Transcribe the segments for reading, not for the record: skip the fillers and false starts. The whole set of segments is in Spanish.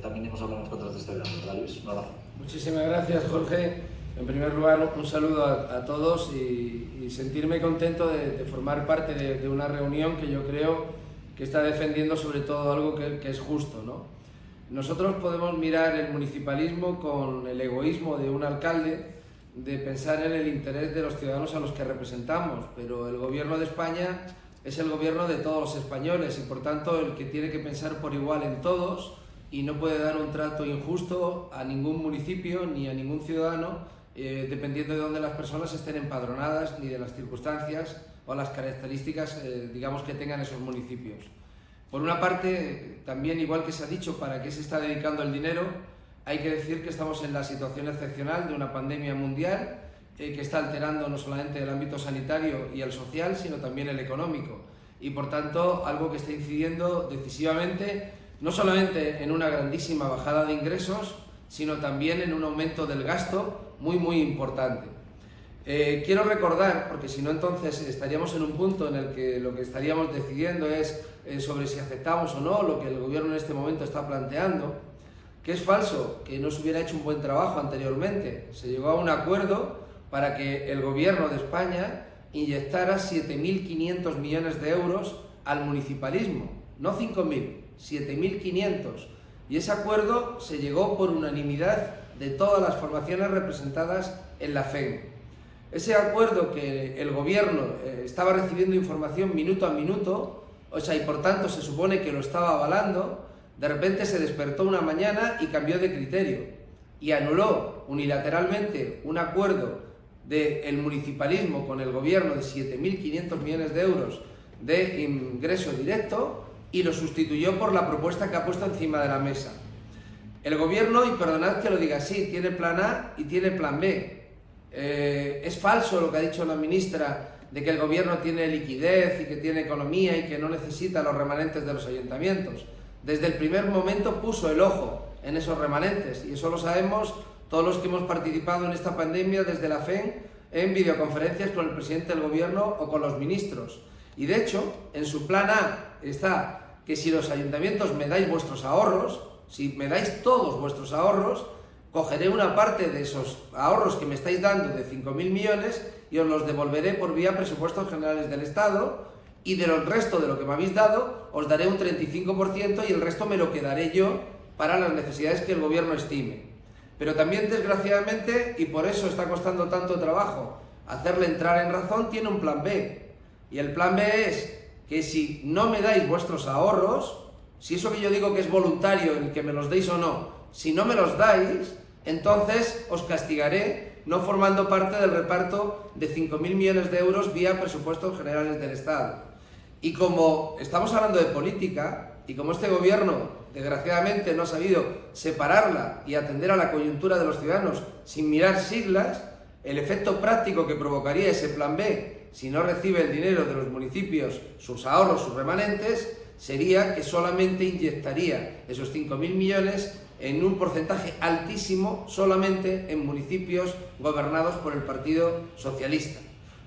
también hemos hablado en contratos de este verano, ¿verdad, Luis? Un abrazo. Muchísimas gracias, Jorge. En primer lugar, un saludo a todos y sentirme contento de formar parte de una reunión que yo creo que está defendiendo sobre todo algo que es justo, ¿no? Nosotros podemos mirar el municipalismo con el egoísmo de un alcalde, de pensar en el interés de los ciudadanos a los que representamos, pero el gobierno de España es el gobierno de todos los españoles y por tanto el que tiene que pensar por igual en todos y no puede dar un trato injusto a ningún municipio ni a ningún ciudadano dependiendo de dónde las personas estén empadronadas ni de las circunstancias o las características digamos que tengan esos municipios. Por una parte, también igual que se ha dicho, ¿para qué se está dedicando el dinero? Hay que decir que estamos en la situación excepcional de una pandemia mundial que está alterando no solamente el ámbito sanitario y el social, sino también el económico. Y por tanto, algo que está incidiendo decisivamente, no solamente en una grandísima bajada de ingresos, sino también en un aumento del gasto muy importante. Quiero recordar, porque si no entonces estaríamos en un punto en el que lo que estaríamos decidiendo es sobre si aceptamos o no lo que el gobierno en este momento está planteando, que es falso, que no se hubiera hecho un buen trabajo anteriormente. Se llegó a un acuerdo para que el gobierno de España inyectara 7.500 millones de euros al municipalismo, no 5.000, 7.500. Y ese acuerdo se llegó por unanimidad de todas las formaciones representadas en la FEM. Ese acuerdo que el gobierno estaba recibiendo información minuto a minuto, y por tanto se supone que lo estaba avalando, de repente se despertó una mañana y cambió de criterio y anuló unilateralmente un acuerdo del municipalismo con el gobierno de 7.500 millones de euros de ingreso directo y lo sustituyó por la propuesta que ha puesto encima de la mesa. El gobierno, y perdonad que lo diga así, tiene plan A y tiene plan B. Es falso lo que ha dicho la ministra de que el gobierno tiene liquidez y que tiene economía y que no necesita los remanentes de los ayuntamientos. Desde el primer momento puso el ojo en esos remanentes y eso lo sabemos todos los que hemos participado en esta pandemia desde la FEM en videoconferencias con el presidente del gobierno o con los ministros. Y de hecho, en su plan A está que si los ayuntamientos me dais vuestros ahorros, si me dais todos vuestros ahorros, cogeré una parte de esos ahorros que me estáis dando de 5.000 millones y os los devolveré por vía presupuestos generales del Estado y del resto de lo que me habéis dado os daré un 35% y el resto me lo quedaré yo para las necesidades que el gobierno estime. Pero también, desgraciadamente, y por eso está costando tanto trabajo hacerle entrar en razón, tiene un plan B. Y el plan B es que si no me dais vuestros ahorros, si eso que yo digo que es voluntario, el que me los deis o no, si no me los dais, entonces os castigaré no formando parte del reparto de 5.000 millones de euros vía presupuestos generales del Estado. Y como estamos hablando de política, y como este gobierno desgraciadamente no ha sabido separarla y atender a la coyuntura de los ciudadanos sin mirar siglas, el efecto práctico que provocaría ese plan B, si no recibe el dinero de los municipios, sus ahorros, sus remanentes, sería que solamente inyectaría esos 5.000 millones en un porcentaje altísimo solamente en municipios gobernados por el Partido Socialista.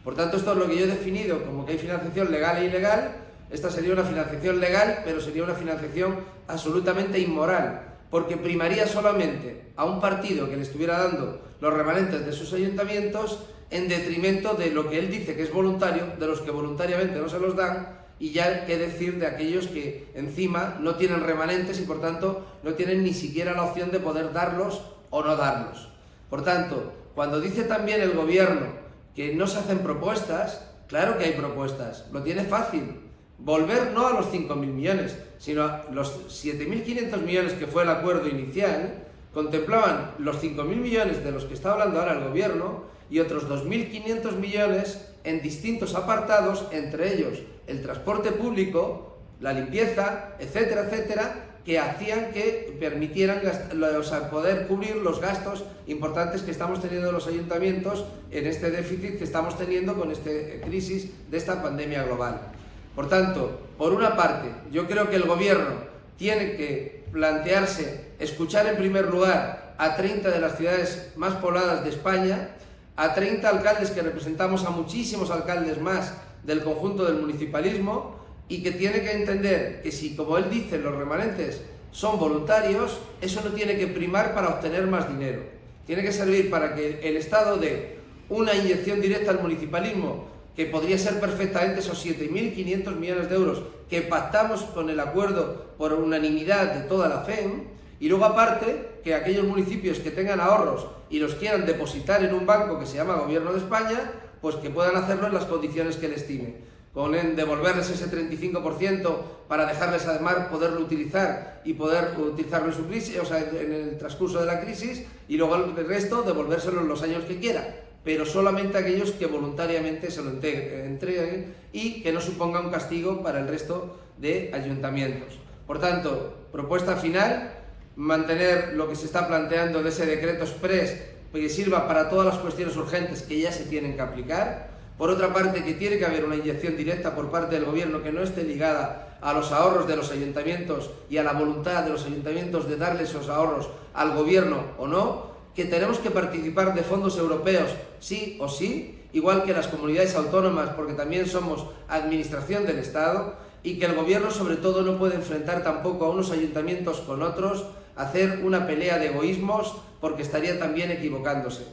Por tanto, esto es lo que yo he definido como que hay financiación legal e ilegal. Esta sería una financiación legal, pero sería una financiación absolutamente inmoral, porque primaría solamente a un partido que le estuviera dando los remanentes de sus ayuntamientos en detrimento de lo que él dice que es voluntario, de los que voluntariamente no se los dan, y ya qué decir de aquellos que encima no tienen remanentes y por tanto no tienen ni siquiera la opción de poder darlos o no darlos. Por tanto, cuando dice también el gobierno que no se hacen propuestas, claro que hay propuestas, lo tiene fácil. Volver no a los 5.000 millones, sino a los 7.500 millones que fue el acuerdo inicial, contemplaban los 5.000 millones de los que está hablando ahora el gobierno y otros 2.500 millones en distintos apartados, entre ellos el transporte público, la limpieza, etcétera, etcétera, que hacían que permitieran poder cubrir los gastos importantes que estamos teniendo los ayuntamientos en este déficit que estamos teniendo con esta crisis de esta pandemia global. Por tanto, por una parte, yo creo que el gobierno tiene que plantearse escuchar en primer lugar a 30 de las ciudades más pobladas de España, a 30 alcaldes que representamos a muchísimos alcaldes más del conjunto del municipalismo y que tiene que entender que si, como él dice, los remanentes son voluntarios, eso no tiene que primar para obtener más dinero. Tiene que servir para que el Estado dé una inyección directa al municipalismo, que podría ser perfectamente esos 7.500 millones de euros que pactamos con el acuerdo por unanimidad de toda la FEM, y luego aparte que aquellos municipios que tengan ahorros y los quieran depositar en un banco que se llama Gobierno de España, pues que puedan hacerlo en las condiciones que le estime, con devolverles ese 35% para dejarles además poderlo utilizar y poder utilizarlo en su crisis, o sea, en el transcurso de la crisis, y luego el resto devolvérselo en los años que quiera, pero solamente aquellos que voluntariamente se lo entreguen y que no suponga un castigo para el resto de ayuntamientos. Por tanto, propuesta final: mantener lo que se está planteando de ese decreto exprés que sirva para todas las cuestiones urgentes que ya se tienen que aplicar. Por otra parte, que tiene que haber una inyección directa por parte del Gobierno que no esté ligada a los ahorros de los ayuntamientos y a la voluntad de los ayuntamientos de darle esos ahorros al Gobierno o no, que tenemos que participar de fondos europeos sí o sí, igual que las comunidades autónomas, porque también somos administración del Estado, y que el Gobierno sobre todo no puede enfrentar tampoco a unos ayuntamientos con otros, hacer una pelea de egoísmos, porque estaría también equivocándose.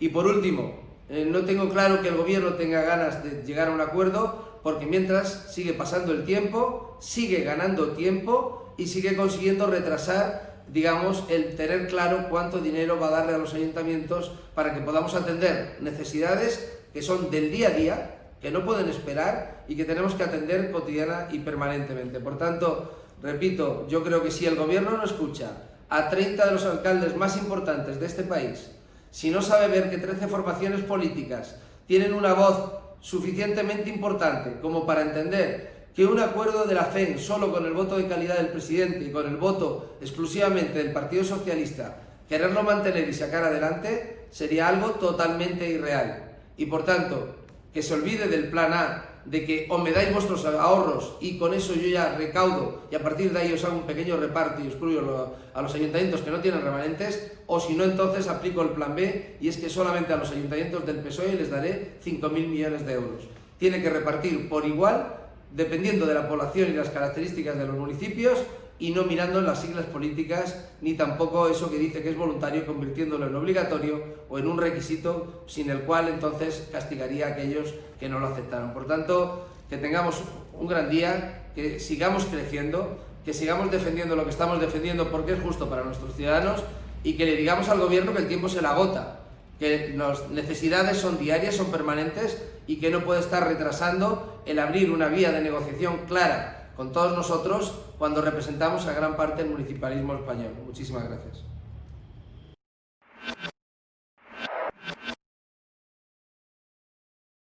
Y por último, no tengo claro que el Gobierno tenga ganas de llegar a un acuerdo, porque mientras sigue pasando el tiempo, sigue ganando tiempo y sigue consiguiendo retrasar, digamos, el tener claro cuánto dinero va a darle a los ayuntamientos para que podamos atender necesidades que son del día a día, que no pueden esperar y que tenemos que atender cotidiana y permanentemente. Por tanto, repito, yo creo que si el Gobierno no escucha a 30 de los alcaldes más importantes de este país, si no sabe ver que 13 formaciones políticas tienen una voz suficientemente importante como para entender que un acuerdo de la FEM solo con el voto de calidad del presidente y con el voto exclusivamente del Partido Socialista, quererlo mantener y sacar adelante, sería algo totalmente irreal. Y por tanto, que se olvide del plan A, de que o me dais vuestros ahorros y con eso yo ya recaudo y a partir de ahí os hago un pequeño reparto y excluyo a los ayuntamientos que no tienen remanentes, o si no, entonces aplico el plan B, y es que solamente a los ayuntamientos del PSOE les daré 5.000 millones de euros. Tiene que repartir por igual, dependiendo de la población y las características de los municipios, y no mirando en las siglas políticas, ni tampoco eso que dice que es voluntario, convirtiéndolo en obligatorio o en un requisito sin el cual entonces castigaría a aquellos que no lo aceptaron. Por tanto, que tengamos un gran día, que sigamos creciendo, que sigamos defendiendo lo que estamos defendiendo porque es justo para nuestros ciudadanos, y que le digamos al Gobierno que el tiempo se le agota, que las necesidades son diarias, son permanentes, y que no puede estar retrasando el abrir una vía de negociación clara con todos nosotros cuando representamos a gran parte del municipalismo español. Muchísimas gracias.